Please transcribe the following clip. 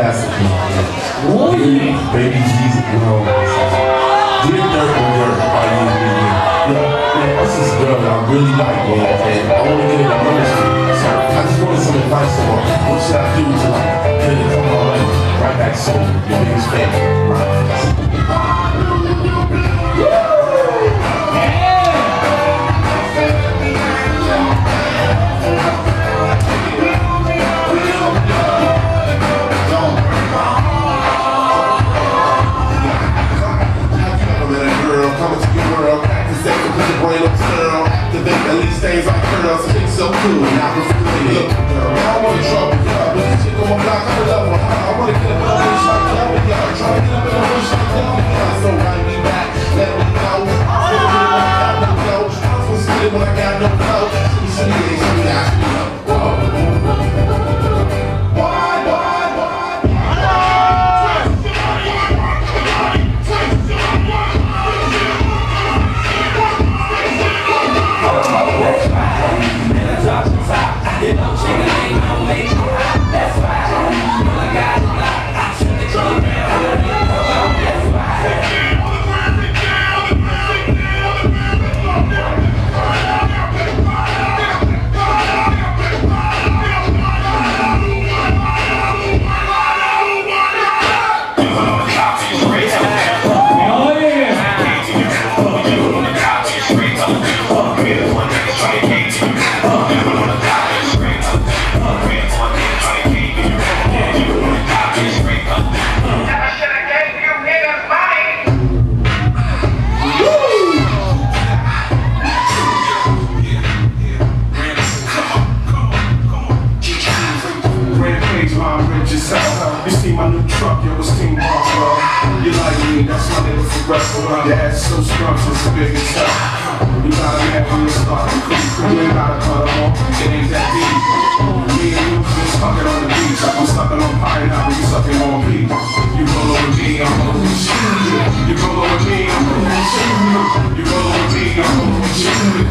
classic, you know. Baby Jesus, you know. Dear Dirt and Dirt by you, yeah, this is a girl that I really like, man, and I want to get it honest with you. So I just wanted some advice on what should I do to like get it come on right back soon. Your biggest fan, right? Things like curls, things so cool. Now I'm feeling look, I don't want to trouble. But this chick on my block, I'm in love with her. I want to get up in a wish like that. I'm trying to get up in a wish like that. So write me back, let me know. I'm supposed to get it when I got no flow. Show me that. You see my new truck, yo, it's Team Mark, you like me, that's my name for rest around your ass so scrumptious, big and tough. You gotta have me a start, you ain't gotta cut them off, it ain't that deep. Me and you just fucking on the beach, I'm sucking on pineapple, you sucking on beef. You roll over me, I'm rolling with you. You roll over me, I'm rolling with you. You roll over me, I'm rolling with you.